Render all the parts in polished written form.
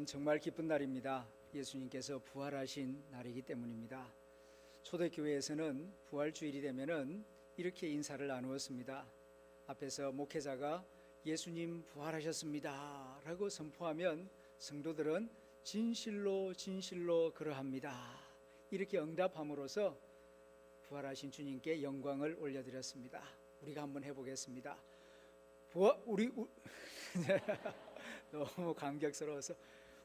오늘은 정말 기쁜 날입니다. 예수님께서 부활하신 날이기 때문입니다. 초대교회에서는 부활주일이 되면은 이렇게 인사를 나누었습니다. 앞에서 목회자가 예수님 부활하셨습니다 라고 선포하면 성도들은 진실로 진실로 그러합니다 이렇게 응답함으로써 부활하신 주님께 영광을 올려드렸습니다. 우리가 한번 해보겠습니다. 너무 감격스러워서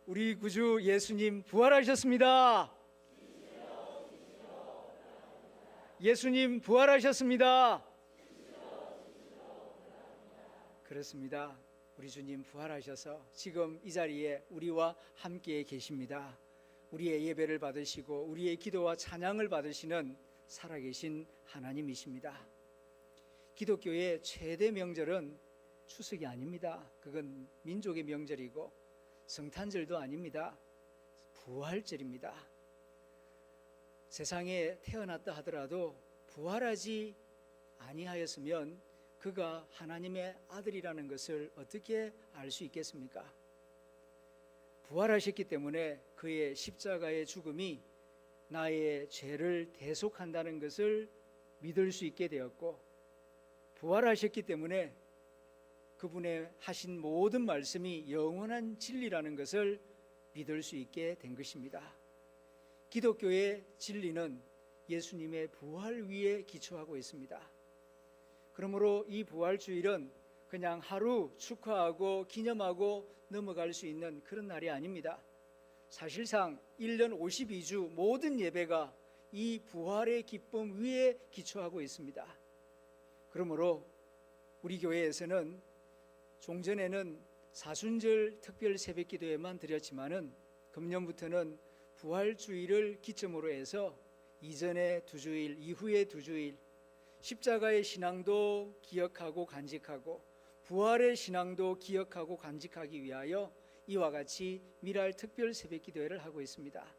우리 구주 예수님 부활하셨습니다. 예수님 부활하셨습니다. 그렇습니다. 우리 주님 부활하셔서 지금 이 자리에 우리와 함께 계십니다. 우리의 예배를 받으시고 우리의 기도와 찬양을 받으시는 살아계신 하나님이십니다. 기독교의 최대 명절은 추석이 아닙니다. 그건 민족의 명절이고 성탄절도 아닙니다. 부활절입니다. 세상에 태어났다 하더라도 부활하지 아니하였으면 그가 하나님의 아들이라는 것을 어떻게 알 수 있겠습니까? 부활하셨기 때문에 그의 십자가의 죽음이 나의 죄를 대속한다는 것을 믿을 수 있게 되었고, 부활하셨기 때문에 그분의 하신 모든 말씀이 영원한 진리라는 것을 믿을 수 있게 된 것입니다. 기독교의 진리는 예수님의 부활 위에 기초하고 있습니다. 그러므로 이 부활주일은 그냥 하루 축하하고 기념하고 넘어갈 수 있는 그런 날이 아닙니다. 사실상 1년 52주 모든 예배가 이 부활의 기쁨 위에 기초하고 있습니다. 그러므로 우리 교회에서는 종전에는 사순절 특별 새벽기도에만 드렸지만은 금년부터는 부활주일을 기점으로 해서 이전의 2주일, 이후의 2주일 십자가의 신앙도 기억하고 간직하고 부활의 신앙도 기억하고 간직하기 위하여 이와 같이 미랄 특별 새벽기도회를 하고 있습니다.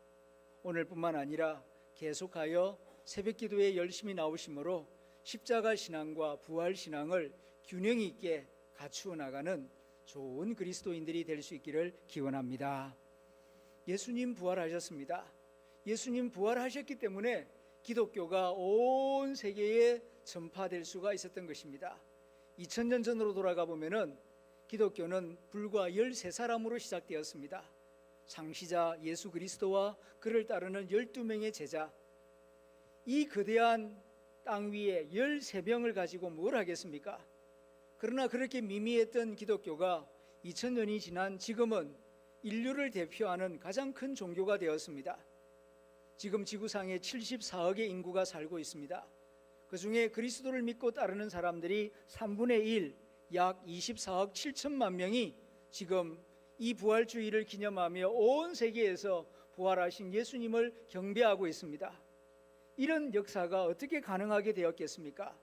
오늘뿐만 아니라 계속하여 새벽기도에 열심히 나오심으로 십자가 신앙과 부활 신앙을 균형 있게 갖추어 나가는 좋은 그리스도인들이 될 수 있기를 기원합니다. 예수님 부활하셨습니다. 예수님 부활하셨기 때문에 기독교가 온 세계에 전파될 수가 있었던 것입니다. 2000년 전으로 돌아가 보면은 기독교는 불과 13사람으로 시작되었습니다. 창시자 예수 그리스도와 그를 따르는 12명의 제자, 이 거대한 땅 위에 13명을 가지고 뭘 하겠습니까? 그러나 그렇게 미미했던 기독교가 2000년이 지난 지금은 인류를 대표하는 가장 큰 종교가 되었습니다. 지금 지구상에 74억의 인구가 살고 있습니다. 그 중에 그리스도를 믿고 따르는 사람들이 3분의 1, 약 24억 7천만 명이 지금 이 부활주의를 기념하며 온 세계에서 부활하신 예수님을 경배하고 있습니다. 이런 역사가 어떻게 가능하게 되었겠습니까?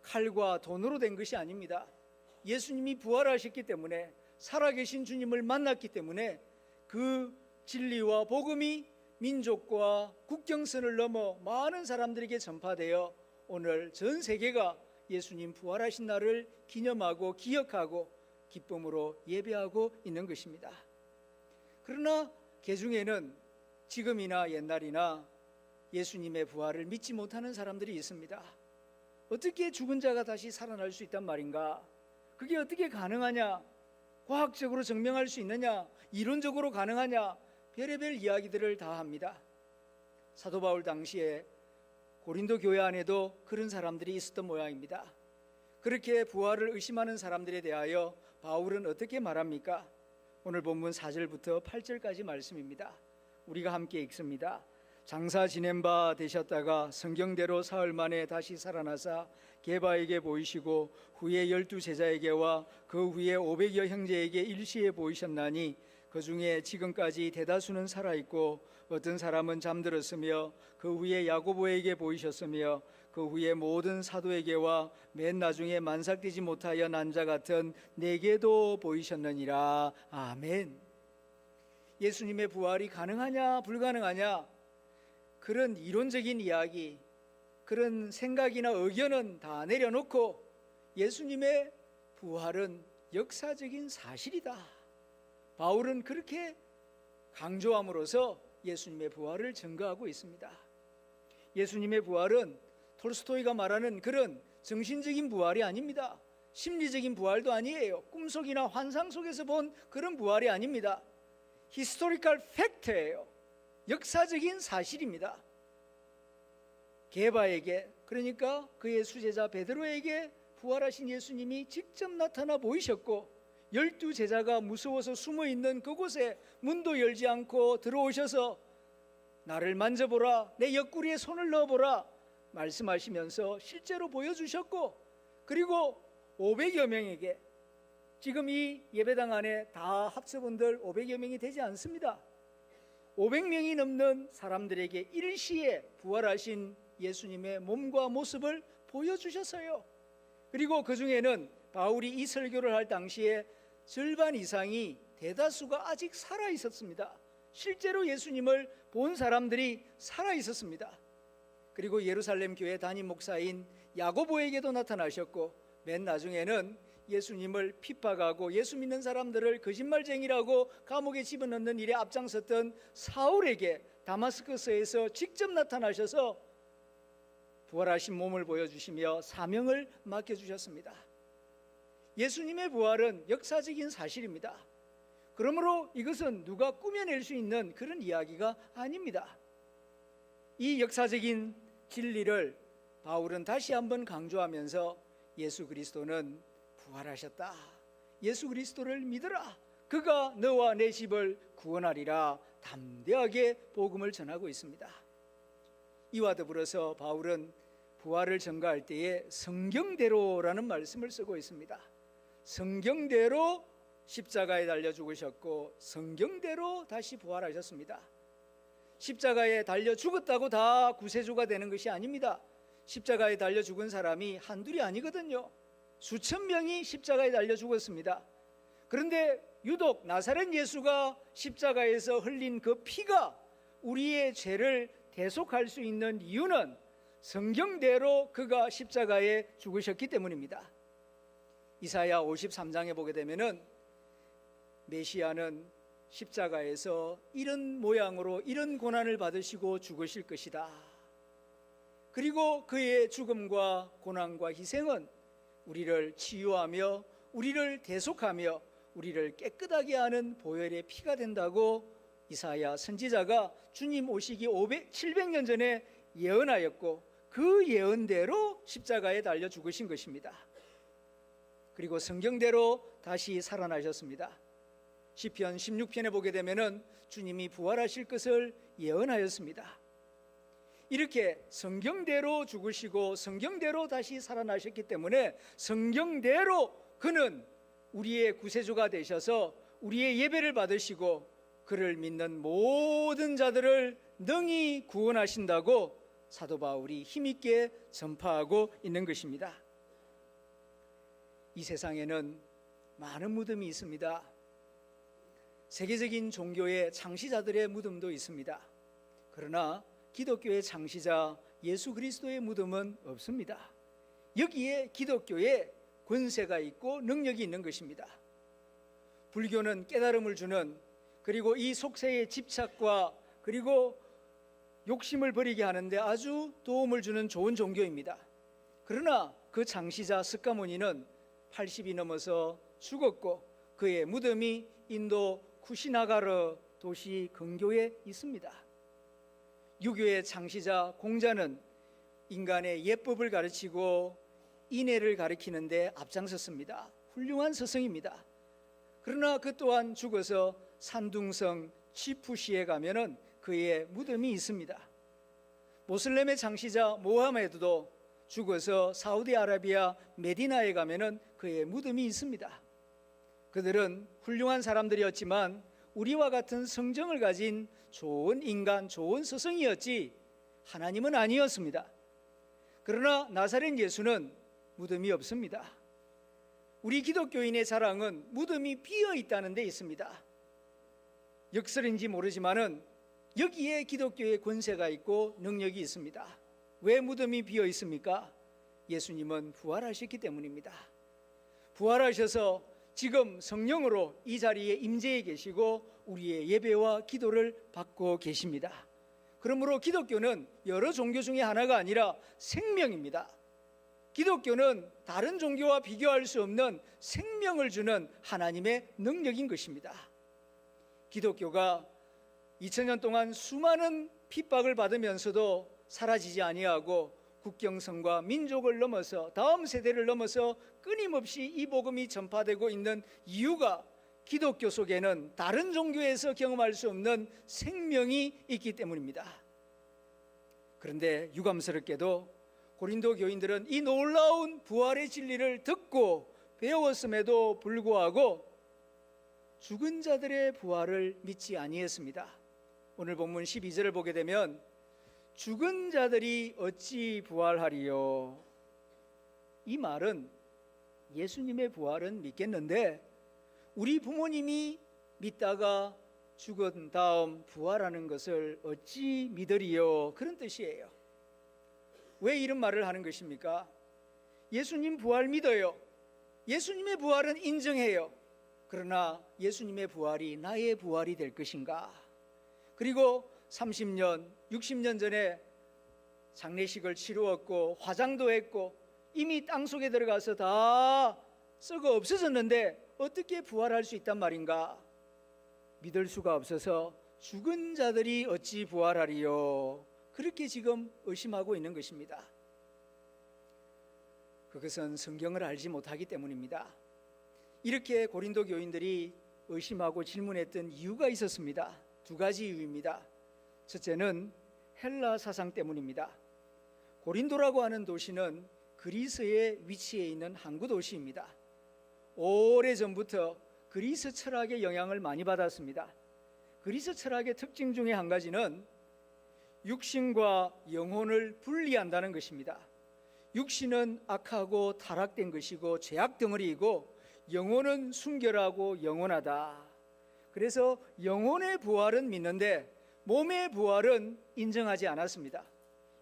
칼과 돈으로 된 것이 아닙니다. 예수님이 부활하셨기 때문에, 살아계신 주님을 만났기 때문에 그 진리와 복음이 민족과 국경선을 넘어 많은 사람들에게 전파되어 오늘 전 세계가 예수님 부활하신 날을 기념하고 기억하고 기쁨으로 예배하고 있는 것입니다. 그러나 개중에는 지금이나 옛날이나 예수님의 부활을 믿지 못하는 사람들이 있습니다. 어떻게 죽은 자가 다시 살아날 수 있단 말인가? 그게 어떻게 가능하냐? 과학적으로 증명할 수 있느냐? 이론적으로 가능하냐? 별의별 이야기들을 다 합니다. 사도 바울 당시에 고린도 교회 안에도 그런 사람들이 있었던 모양입니다. 그렇게 부활을 의심하는 사람들에 대하여 바울은 어떻게 말합니까? 오늘 본문 4절부터 8절까지 말씀입니다. 우리가 함께 읽습니다. 장사 지낸 바 되셨다가 성경대로 사흘 만에 다시 살아나사 게바에게 보이시고 후에 12제자에게와 그 후에 500여 형제에게 일시에 보이셨나니 그 중에 지금까지 대다수는 살아있고 어떤 사람은 잠들었으며 그 후에 야고보에게 보이셨으며 그 후에 모든 사도에게와 맨 나중에 만삭되지 못하여 난 자 같은 내게도 보이셨느니라. 아멘. 예수님의 부활이 가능하냐 불가능하냐, 그런 이론적인 이야기, 그런 생각이나 의견은 다 내려놓고 예수님의 부활은 역사적인 사실이다. 바울은 그렇게 강조함으로써 예수님의 부활을 증거하고 있습니다. 예수님의 부활은 톨스토이가 말하는 그런 정신적인 부활이 아닙니다. 심리적인 부활도 아니에요. 꿈속이나 환상 속에서 본 그런 부활이 아닙니다. 히스토리컬 팩트예요. 역사적인 사실입니다. 게바에게, 그러니까 그의 수제자 베드로에게 부활하신 예수님이 직접 나타나 보이셨고, 12제자가 무서워서 숨어있는 그곳에 문도 열지 않고 들어오셔서 나를 만져보라, 내 옆구리에 손을 넣어보라 말씀하시면서 실제로 보여주셨고, 그리고 500여 명에게, 지금 이 예배당 안에 다 합쳐본들 500여 명이 되지 않습니다. 500명이 넘는 사람들에게 일시에 부활하신 예수님의 몸과 모습을 보여주셨어요. 그리고 그 중에는 바울이 이 설교를 할 당시에 절반 이상이, 대다수가 아직 살아 있었습니다. 실제로 예수님을 본 사람들이 살아 있었습니다. 그리고 예루살렘 교회 담임 목사인 야고보에게도 나타나셨고, 맨 나중에는 예수님을 핍박하고 예수 믿는 사람들을 거짓말쟁이라고 감옥에 집어넣는 일에 앞장섰던 사울에게 다마스커스에서 직접 나타나셔서 부활하신 몸을 보여주시며 사명을 맡겨주셨습니다. 예수님의 부활은 역사적인 사실입니다. 그러므로 이것은 누가 꾸며낼 수 있는 그런 이야기가 아닙니다. 이 역사적인 진리를 바울은 다시 한번 강조하면서 예수 그리스도는 부활하셨다. 예수 그리스도를 믿으라. 그가 너와 내 집을 구원하리라. 담대하게 복음을 전하고 있습니다. 이와 더불어서 바울은 부활을 전가할 때에 성경대로라는 말씀을 쓰고 있습니다. 성경대로 십자가에 달려 죽으셨고 성경대로 다시 부활하셨습니다. 십자가에 달려 죽었다고 다 구세주가 되는 것이 아닙니다. 십자가에 달려 죽은 사람이 한둘이 아니거든요. 수천 명이 십자가에 달려 죽었습니다. 그런데 유독 나사렛 예수가 십자가에서 흘린 그 피가 우리의 죄를 대속할 수 있는 이유는 성경대로 그가 십자가에 죽으셨기 때문입니다. 이사야 53장에 보게 되면은 메시아는 십자가에서 이런 모양으로 이런 고난을 받으시고 죽으실 것이다. 그리고 그의 죽음과 고난과 희생은 우리를 치유하며 우리를 대속하며 우리를 깨끗하게 하는 보혈의 피가 된다고 이사야 선지자가 주님 오시기 700년 전에 예언하였고 그 예언대로 십자가에 달려 죽으신 것입니다. 그리고 성경대로 다시 살아나셨습니다. 시편 16편에 보게 되면은 주님이 부활하실 것을 예언하였습니다. 이렇게 성경대로 죽으시고 성경대로 다시 살아나셨기 때문에 성경대로 그는 우리의 구세주가 되셔서 우리의 예배를 받으시고 그를 믿는 모든 자들을 능히 구원하신다고 사도 바울이 힘있게 전파하고 있는 것입니다. 이 세상에는 많은 무덤이 있습니다. 세계적인 종교의 창시자들의 무덤도 있습니다. 그러나 기독교의 창시자 예수 그리스도의 무덤은 없습니다. 여기에 기독교의 권세가 있고 능력이 있는 것입니다. 불교는 깨달음을 주는, 그리고 이 속세의 집착과 그리고 욕심을 버리게 하는데 아주 도움을 주는 좋은 종교입니다. 그러나 그 창시자 스가모니는 80이 넘어서 죽었고 그의 무덤이 인도 쿠시나가르 도시 근교에 있습니다. 유교의 창시자 공자는 인간의 예법을 가르치고 인애를 가르치는데 앞장섰습니다. 훌륭한 스승입니다. 그러나 그 또한 죽어서 산둥성 치푸시에 가면은 그의 무덤이 있습니다. 모슬렘의 창시자 모하메드도 죽어서 사우디아라비아 메디나에 가면은 그의 무덤이 있습니다. 그들은 훌륭한 사람들이었지만 우리와 같은 성정을 가진 좋은 인간, 좋은 스승이었지 하나님은 아니었습니다. 그러나 나사렛 예수는 무덤이 없습니다. 우리 기독교인의 자랑은 무덤이 비어 있다는 데 있습니다. 역설인지 모르지만은 여기에 기독교의 권세가 있고 능력이 있습니다. 왜 무덤이 비어 있습니까? 예수님은 부활하셨기 때문입니다. 부활하셔서 지금 성령으로 이 자리에 임재해 계시고 우리의 예배와 기도를 받고 계십니다. 그러므로 기독교는 여러 종교 중에 하나가 아니라 생명입니다. 기독교는 다른 종교와 비교할 수 없는 생명을 주는 하나님의 능력인 것입니다. 기독교가 2000년 동안 수많은 핍박을 받으면서도 사라지지 아니하고 국경선과 민족을 넘어서 다음 세대를 넘어서 끊임없이 이 복음이 전파되고 있는 이유가 기독교 속에는 다른 종교에서 경험할 수 없는 생명이 있기 때문입니다. 그런데 유감스럽게도 고린도 교인들은 이 놀라운 부활의 진리를 듣고 배웠음에도 불구하고 죽은 자들의 부활을 믿지 아니했습니다. 오늘 본문 12절을 보게 되면 죽은 자들이 어찌 부활하리요? 이 말은 예수님의 부활은 믿겠는데 우리 부모님이 믿다가 죽은 다음 부활하는 것을 어찌 믿으리요? 그런 뜻이에요. 왜 이런 말을 하는 것입니까? 예수님 부활 믿어요. 예수님의 부활은 인정해요. 그러나 예수님의 부활이 나의 부활이 될 것인가? 그리고 30년, 60년 전에 장례식을 치루었고 화장도 했고 이미 땅속에 들어가서 다 썩어 없어졌는데 어떻게 부활할 수 있단 말인가? 믿을 수가 없어서 죽은 자들이 어찌 부활하리요? 그렇게 지금 의심하고 있는 것입니다. 그것은 성경을 알지 못하기 때문입니다. 이렇게 고린도 교인들이 의심하고 질문했던 이유가 있었습니다. 두 가지 이유입니다. 첫째는 헬라 사상 때문입니다. 고린도라고 하는 도시는 그리스의 위치에 있는 항구 도시입니다. 오래전부터 그리스 철학의 영향을 많이 받았습니다. 그리스 철학의 특징 중에 한 가지는 육신과 영혼을 분리한다는 것입니다. 육신은 악하고 타락된 것이고 죄악 덩어리이고 영혼은 순결하고 영원하다. 그래서 영혼의 부활은 믿는데 몸의 부활은 인정하지 않았습니다.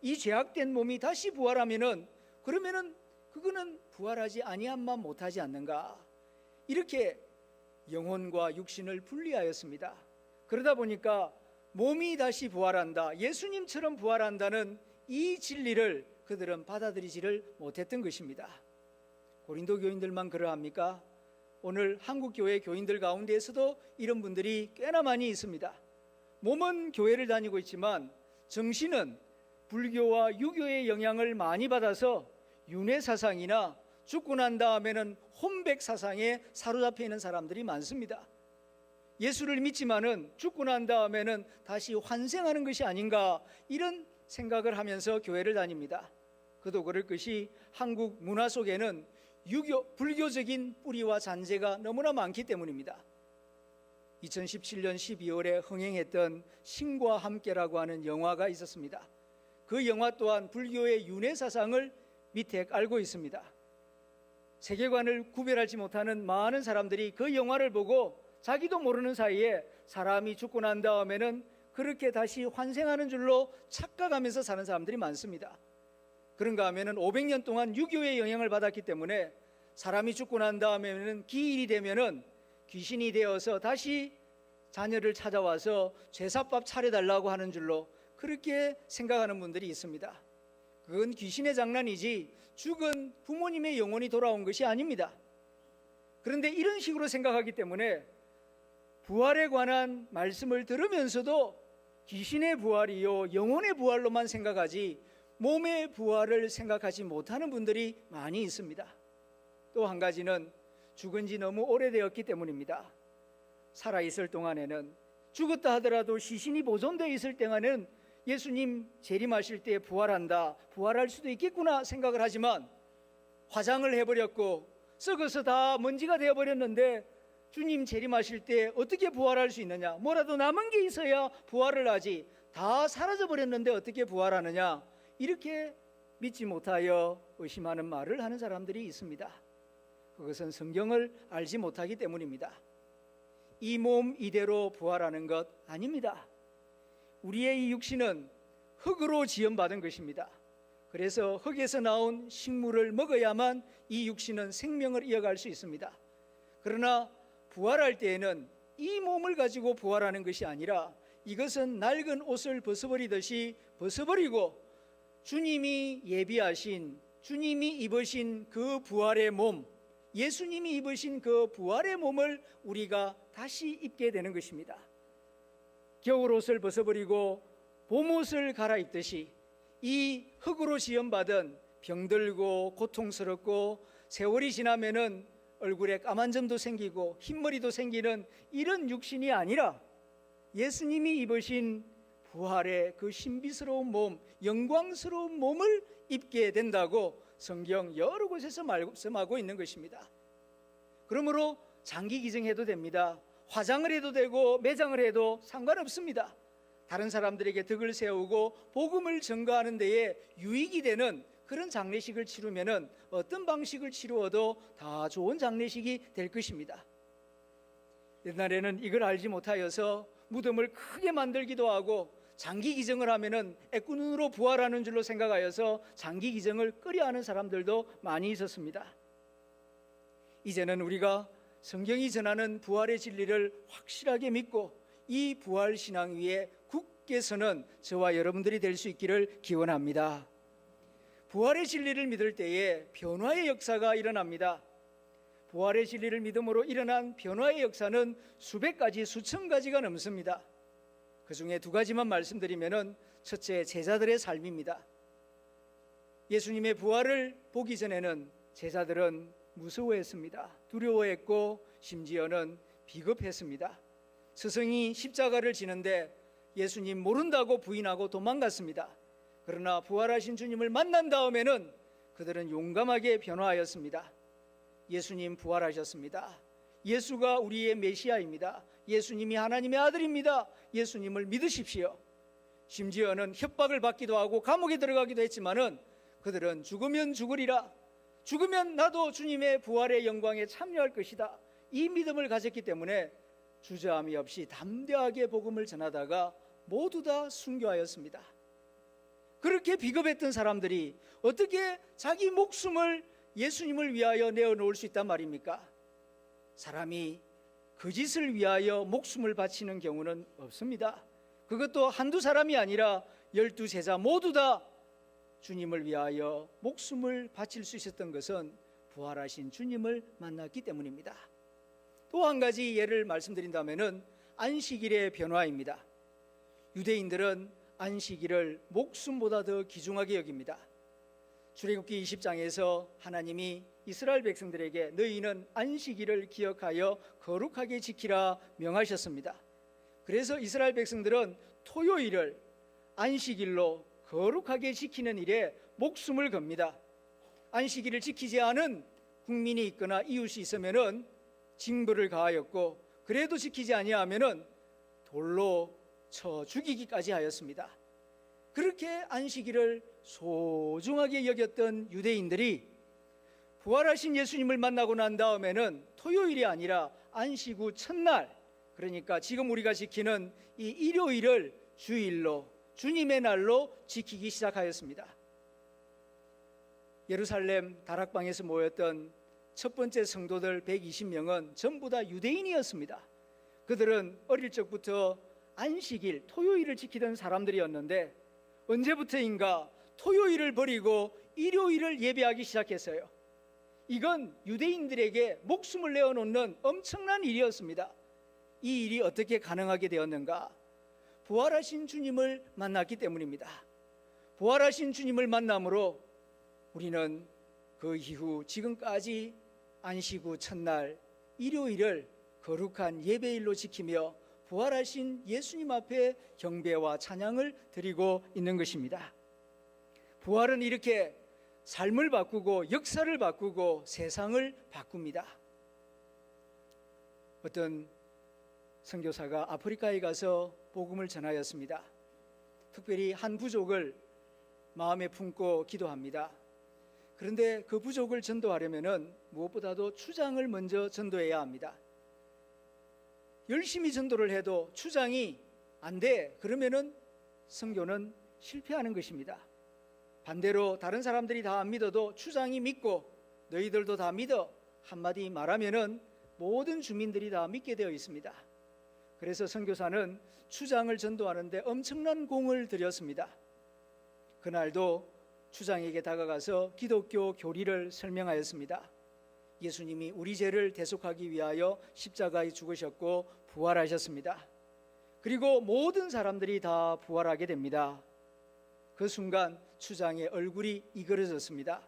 이 죄악된 몸이 다시 부활하면은 그러면은 그거는 부활하지 아니함만 못하지 않는가? 이렇게 영혼과 육신을 분리하였습니다. 그러다 보니까 몸이 다시 부활한다, 예수님처럼 부활한다는 이 진리를 그들은 받아들이지를 못했던 것입니다. 고린도 교인들만 그러합니까? 오늘 한국 교회 교인들 가운데에서도 이런 분들이 꽤나 많이 있습니다. 몸은 교회를 다니고 있지만 정신은 불교와 유교의 영향을 많이 받아서 윤회 사상이나 죽고 난 다음에는 혼백 사상에 사로잡혀 있는 사람들이 많습니다. 예수를 믿지만은 죽고 난 다음에는 다시 환생하는 것이 아닌가, 이런 생각을 하면서 교회를 다닙니다. 그도 그럴 것이 한국 문화 속에는 불교적인 뿌리와 잔재가 너무나 많기 때문입니다. 2017년 12월에 흥행했던 신과 함께라고 하는 영화가 있었습니다. 그 영화 또한 불교의 윤회 사상을 밑에 깔고 있습니다. 세계관을 구별하지 못하는 많은 사람들이 그 영화를 보고 자기도 모르는 사이에 사람이 죽고 난 다음에는 그렇게 다시 환생하는 줄로 착각하면서 사는 사람들이 많습니다. 그런가 하면은 500년 동안 유교의 영향을 받았기 때문에 사람이 죽고 난 다음에는 기일이 되면은 귀신이 되어서 다시 자녀를 찾아와서 제사밥 차려달라고 하는 줄로 그렇게 생각하는 분들이 있습니다. 그건 귀신의 장난이지 죽은 부모님의 영혼이 돌아온 것이 아닙니다. 그런데 이런 식으로 생각하기 때문에 부활에 관한 말씀을 들으면서도 귀신의 부활이요 영혼의 부활로만 생각하지 몸의 부활을 생각하지 못하는 분들이 많이 있습니다. 또 한 가지는 죽은 지 너무 오래되었기 때문입니다. 살아있을 동안에는, 죽었다 하더라도 시신이 보존되어 있을 동안에는 예수님 재림하실 때 부활한다, 부활할 수도 있겠구나 생각을 하지만 화장을 해버렸고 썩어서 다 먼지가 되어버렸는데 주님 재림하실 때 어떻게 부활할 수 있느냐, 뭐라도 남은 게 있어야 부활을 하지, 다 사라져버렸는데 어떻게 부활하느냐, 이렇게 믿지 못하여 의심하는 말을 하는 사람들이 있습니다. 그것은 성경을 알지 못하기 때문입니다. 이 몸 이대로 부활하는 것 아닙니다. 우리의 이 육신은 흙으로 지음받은 것입니다. 그래서 흙에서 나온 식물을 먹어야만 이 육신은 생명을 이어갈 수 있습니다. 그러나 부활할 때에는 이 몸을 가지고 부활하는 것이 아니라 이것은 낡은 옷을 벗어버리듯이 벗어버리고 주님이 예비하신, 주님이 입으신 그 부활의 몸, 예수님이 입으신 그 부활의 몸을 우리가 다시 입게 되는 것입니다. 겨울 옷을 벗어버리고 봄 옷을 갈아입듯이 이 흙으로 지음받은 병들고 고통스럽고 세월이 지나면은 얼굴에 까만 점도 생기고 흰머리도 생기는 이런 육신이 아니라 예수님이 입으신 부활의 그 신비스러운 몸, 영광스러운 몸을 입게 된다고 성경 여러 곳에서 말씀하고 있는 것입니다. 그러므로 장기 기증해도 됩니다. 화장을 해도 되고 매장을 해도 상관없습니다. 다른 사람들에게 덕을 세우고 복음을 전가하는 데에 유익이 되는 그런 장례식을 치르면은 어떤 방식을 치루어도 다 좋은 장례식이 될 것입니다. 옛날에는 이걸 알지 못하여서 무덤을 크게 만들기도 하고 장기 기증을 하면은 애꾸눈으로 부활하는 줄로 생각하여서 장기 기증을 꺼려하는 사람들도 많이 있었습니다. 이제는 우리가 성경이 전하는 부활의 진리를 확실하게 믿고 이 부활 신앙 위에 굳게 서는 저와 여러분들이 될 수 있기를 기원합니다. 부활의 진리를 믿을 때에 변화의 역사가 일어납니다. 부활의 진리를 믿음으로 일어난 변화의 역사는 수백 가지, 수천 가지가 넘습니다. 그 중에 두 가지만 말씀드리면은 첫째, 제자들의 삶입니다. 예수님의 부활을 보기 전에는 제자들은 무서워했습니다. 두려워했고 심지어는 비겁했습니다. 스승이 십자가를 지는데 예수님 모른다고 부인하고 도망갔습니다. 그러나 부활하신 주님을 만난 다음에는 그들은 용감하게 변화하였습니다. 예수님 부활하셨습니다. 예수가 우리의 메시아입니다. 예수님이 하나님의 아들입니다. 예수님을 믿으십시오. 심지어는 협박을 받기도 하고 감옥에 들어가기도 했지만은 그들은 죽으면 죽으리라, 죽으면 나도 주님의 부활의 영광에 참여할 것이다, 이 믿음을 가졌기 때문에 주저함이 없이 담대하게 복음을 전하다가 모두 다 순교하였습니다. 그렇게 비겁했던 사람들이 어떻게 자기 목숨을 예수님을 위하여 내어놓을 수 있단 말입니까? 사람이 거짓을 위하여 목숨을 바치는 경우는 없습니다. 그것도 한두 사람이 아니라 12제자 모두 다 주님을 위하여 목숨을 바칠 수 있었던 것은 부활하신 주님을 만났기 때문입니다. 또 한 가지 예를 말씀드린다면 안식일의 변화입니다. 유대인들은 안식일을 목숨보다 더 귀중하게 여깁니다. 출애굽기 20장에서 하나님이 이스라엘 백성들에게 너희는 안식일을 기억하여 거룩하게 지키라 명하셨습니다. 그래서 이스라엘 백성들은 토요일을 안식일로 거룩하게 지키는 일에 목숨을 겁니다. 안식일을 지키지 않은 국민이 있거나 이웃이 있으면은 징벌을 가하였고, 그래도 지키지 아니하면은 돌로 쳐 죽이기까지 하였습니다. 그렇게 안식일을 소중하게 여겼던 유대인들이 부활하신 예수님을 만나고 난 다음에는 토요일이 아니라 안식 후 첫날, 그러니까 지금 우리가 지키는 이 일요일을 주일로, 주님의 날로 지키기 시작하였습니다. 예루살렘 다락방에서 모였던 첫 번째 성도들 120명은 전부 다 유대인이었습니다. 그들은 어릴 적부터 안식일, 토요일을 지키던 사람들이었는데 언제부터인가 토요일을 버리고 일요일을 예배하기 시작했어요. 이건 유대인들에게 목숨을 내어놓는 엄청난 일이었습니다. 이 일이 어떻게 가능하게 되었는가? 부활하신 주님을 만났기 때문입니다. 부활하신 주님을 만남으로 우리는 그 이후 지금까지 안식 후 첫날 일요일을 거룩한 예배일로 지키며 부활하신 예수님 앞에 경배와 찬양을 드리고 있는 것입니다. 부활은 이렇게 삶을 바꾸고 역사를 바꾸고 세상을 바꿉니다. 어떤 선교사가 아프리카에 가서 복음을 전하였습니다. 특별히 한 부족을 마음에 품고 기도합니다. 그런데 그 부족을 전도하려면 무엇보다도 추장을 먼저 전도해야 합니다. 열심히 전도를 해도 추장이 안 돼, 그러면은 선교는 실패하는 것입니다. 반대로 다른 사람들이 다 안 믿어도 추장이 믿고 너희들도 다 믿어 한마디 말하면은 모든 주민들이 다 믿게 되어 있습니다. 그래서 선교사는 추장을 전도하는데 엄청난 공을 들였습니다. 그날도 추장에게 다가가서 기독교 교리를 설명하였습니다. 예수님이 우리 죄를 대속하기 위하여 십자가에 죽으셨고 부활하셨습니다. 그리고 모든 사람들이 다 부활하게 됩니다. 그 순간 추장의 얼굴이 이그러졌습니다.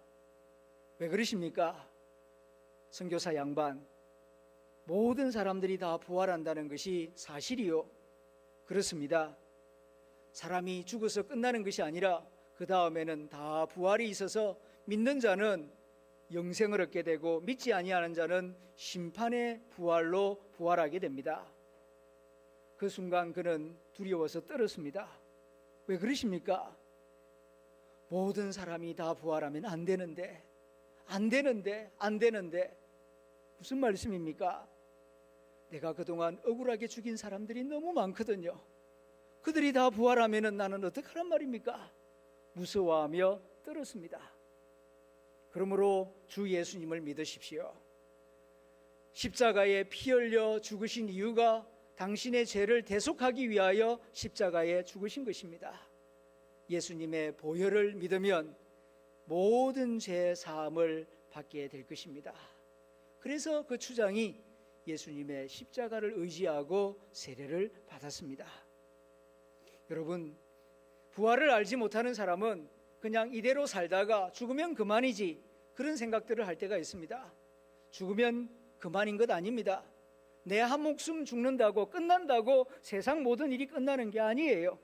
왜 그러십니까? 선교사 양반, 모든 사람들이 다 부활한다는 것이 사실이요. 그렇습니다. 사람이 죽어서 끝나는 것이 아니라 그 다음에는 다 부활이 있어서 믿는 자는 영생을 얻게 되고 믿지 아니하는 자는 심판의 부활로 부활하게 됩니다. 그 순간 그는 두려워서 떨었습니다. 왜 그러십니까? 모든 사람이 다 부활하면 안 되는데 무슨 말씀입니까? 내가 그동안 억울하게 죽인 사람들이 너무 많거든요. 그들이 다 부활하면 나는 어떡하란 말입니까? 무서워하며 떨었습니다. 그러므로 주 예수님을 믿으십시오. 십자가에 피 흘려 죽으신 이유가 당신의 죄를 대속하기 위하여 십자가에 죽으신 것입니다. 예수님의 보혈을 믿으면 모든 죄 사함을 받게 될 것입니다. 그래서 그 추장이 예수님의 십자가를 의지하고 세례를 받았습니다. 여러분, 부활을 알지 못하는 사람은 그냥 이대로 살다가 죽으면 그만이지 그런 생각들을 할 때가 있습니다. 죽으면 그만인 것 아닙니다. 내 한 목숨 죽는다고 끝난다고 세상 모든 일이 끝나는 게 아니에요.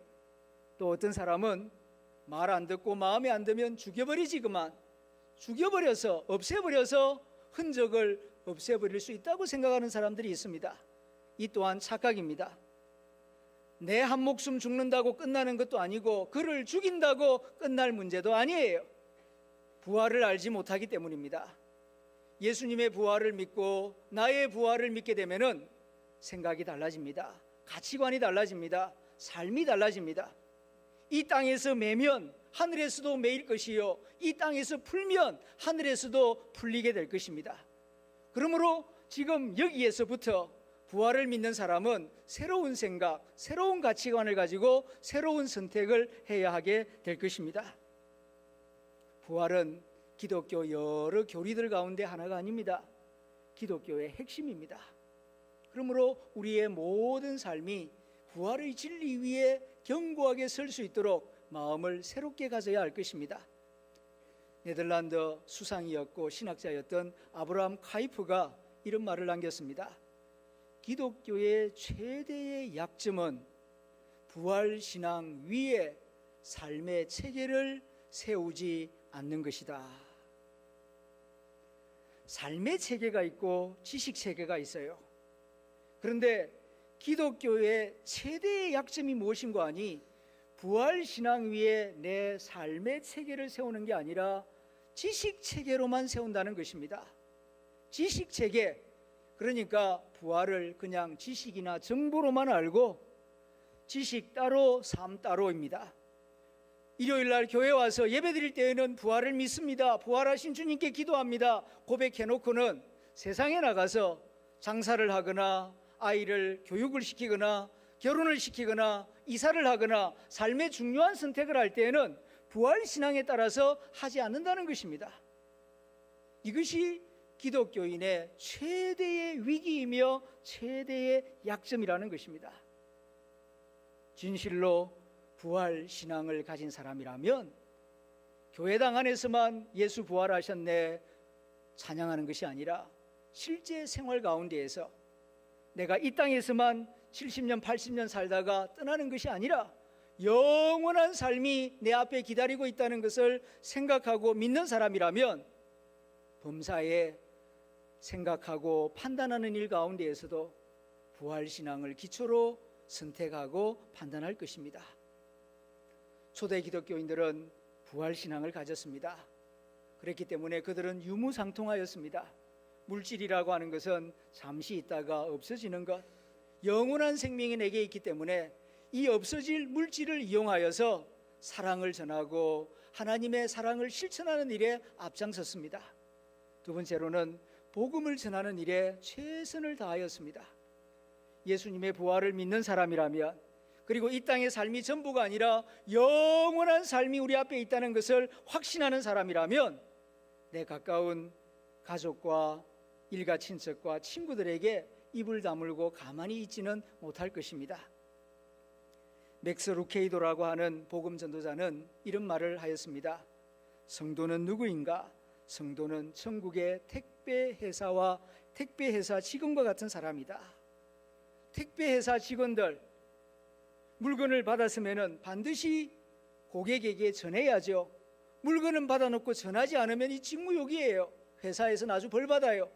또 어떤 사람은 말 안 듣고 마음에 안 들면 죽여버리지 그만. 죽여버려서 없애버려서 흔적을 없애버릴 수 있다고 생각하는 사람들이 있습니다. 이 또한 착각입니다. 내 한 목숨 죽는다고 끝나는 것도 아니고 그를 죽인다고 끝날 문제도 아니에요. 부활을 알지 못하기 때문입니다. 예수님의 부활을 믿고 나의 부활을 믿게 되면은 생각이 달라집니다. 가치관이 달라집니다. 삶이 달라집니다. 이 땅에서 매면 하늘에서도 매일 것이요, 이 땅에서 풀면 하늘에서도 풀리게 될 것입니다. 그러므로 지금 여기에서부터 부활을 믿는 사람은 새로운 생각, 새로운 가치관을 가지고 새로운 선택을 해야 하게 될 것입니다. 부활은 기독교 여러 교리들 가운데 하나가 아닙니다. 기독교의 핵심입니다. 그러므로 우리의 모든 삶이 부활의 진리 위에 견고하게 설 수 있도록 마음을 새롭게 가져야 할 것입니다. 네덜란드 수상이었고 신학자였던 아브라함 카이프가 이런 말을 남겼습니다. 기독교의 최대의 약점은 부활신앙 위에 삶의 체계를 세우지 않는 것이다. 삶의 체계가 있고 지식 체계가 있어요. 그런데 기독교의 최대의 약점이 무엇인가 하니 부활신앙 위에 내 삶의 체계를 세우는 게 아니라 지식 체계로만 세운다는 것입니다. 지식 체계, 그러니까 부활을 그냥 지식이나 정보로만 알고 지식 따로 삶 따로입니다. 일요일날 교회 와서 예배드릴 때에는 부활을 믿습니다, 부활하신 주님께 기도합니다 고백해놓고는 세상에 나가서 장사를 하거나 아이를 교육을 시키거나 결혼을 시키거나 이사를 하거나 삶의 중요한 선택을 할 때에는 부활신앙에 따라서 하지 않는다는 것입니다. 이것이 기독교인의 최대의 위기이며 최대의 약점이라는 것입니다. 진실로 부활신앙을 가진 사람이라면 교회당 안에서만 예수 부활하셨네 찬양하는 것이 아니라 실제 생활 가운데에서 내가 이 땅에서만 70년 80년 살다가 떠나는 것이 아니라 영원한 삶이 내 앞에 기다리고 있다는 것을 생각하고 믿는 사람이라면 범사에 생각하고 판단하는 일 가운데에서도 부활신앙을 기초로 선택하고 판단할 것입니다. 초대 기독교인들은 부활신앙을 가졌습니다. 그렇기 때문에 그들은 유무상통하였습니다. 물질이라고 하는 것은 잠시 있다가 없어지는 것, 영원한 생명이 내게 있기 때문에 이 없어질 물질을 이용하여서 사랑을 전하고 하나님의 사랑을 실천하는 일에 앞장섰습니다. 두 번째로는 복음을 전하는 일에 최선을 다하였습니다. 예수님의 부활을 믿는 사람이라면, 그리고 이 땅의 삶이 전부가 아니라 영원한 삶이 우리 앞에 있다는 것을 확신하는 사람이라면 내 가까운 가족과 일가 친척과 친구들에게 입을 다물고 가만히 있지는 못할 것입니다. 맥스 루케이도라고 하는 복음 전도자는 이런 말을 하였습니다. 성도는 누구인가? 성도는 천국의 택배회사와 택배회사 직원과 같은 사람이다. 택배회사 직원들, 물건을 받았으면 반드시 고객에게 전해야죠. 물건은 받아놓고 전하지 않으면 이 직무유기예요. 회사에서는 아주 벌받아요.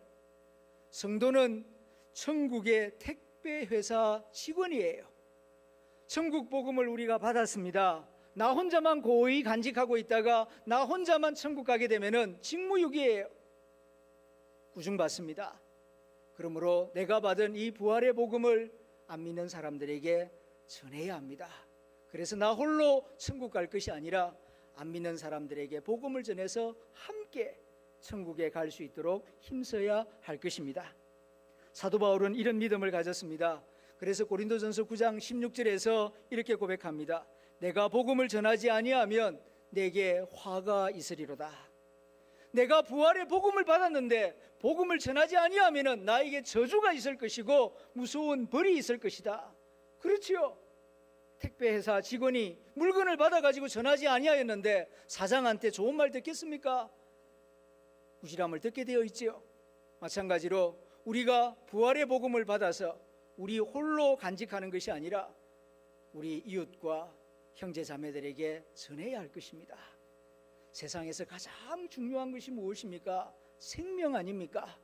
성도는 천국의 택배회사 직원이에요. 천국 복음을 우리가 받았습니다. 나 혼자만 고이 간직하고 있다가 나 혼자만 천국 가게 되면 직무유기예요. 구중받습니다. 그러므로 내가 받은 이 부활의 복음을 안 믿는 사람들에게 전해야 합니다. 그래서 나 홀로 천국 갈 것이 아니라 안 믿는 사람들에게 복음을 전해서 함께 천국에 갈 수 있도록 힘써야 할 것입니다. 사도 바울은 이런 믿음을 가졌습니다. 그래서 고린도전서 9장 16절에서 이렇게 고백합니다. 내가 복음을 전하지 아니하면 내게 화가 있으리로다. 내가 부활의 복음을 받았는데 복음을 전하지 아니하면 나에게 저주가 있을 것이고 무서운 벌이 있을 것이다. 그렇지요. 택배회사 직원이 물건을 받아가지고 전하지 아니하였는데 사장한테 좋은 말 듣겠습니까? 구실함을 듣게 되어 있지요. 마찬가지로 우리가 부활의 복음을 받아서 우리 홀로 간직하는 것이 아니라 우리 이웃과 형제 자매들에게 전해야 할 것입니다. 세상에서 가장 중요한 것이 무엇입니까? 생명 아닙니까?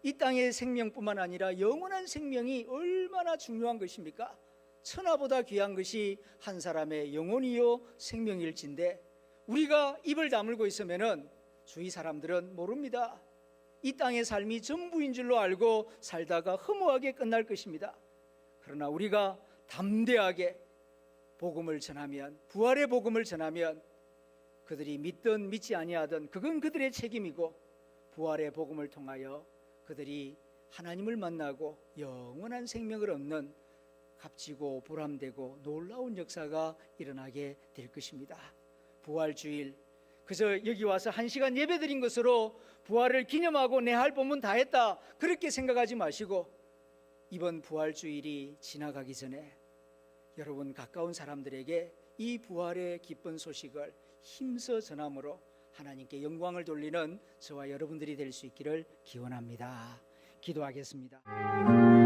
이 땅의 생명뿐만 아니라 영원한 생명이 얼마나 중요한 것입니까? 천하보다 귀한 것이 한 사람의 영혼이요 생명일진데 우리가 입을 다물고 있으면은 주위 사람들은 모릅니다. 이 땅의 삶이 전부인 줄로 알고 살다가 허무하게 끝날 것입니다. 그러나 우리가 담대하게 복음을 전하면, 부활의 복음을 전하면 그들이 믿든 믿지 아니하든 그건 그들의 책임이고, 부활의 복음을 통하여 그들이 하나님을 만나고 영원한 생명을 얻는 값지고 보람되고 놀라운 역사가 일어나게 될 것입니다. 부활주일, 그저 여기 와서 1시간 예배드린 것으로 부활을 기념하고 내 할 봄은 다 했다, 그렇게 생각하지 마시고 이번 부활주일이 지나가기 전에 여러분 가까운 사람들에게 이 부활의 기쁜 소식을 힘써 전함으로 하나님께 영광을 돌리는 저와 여러분들이 될 수 있기를 기원합니다. 기도하겠습니다.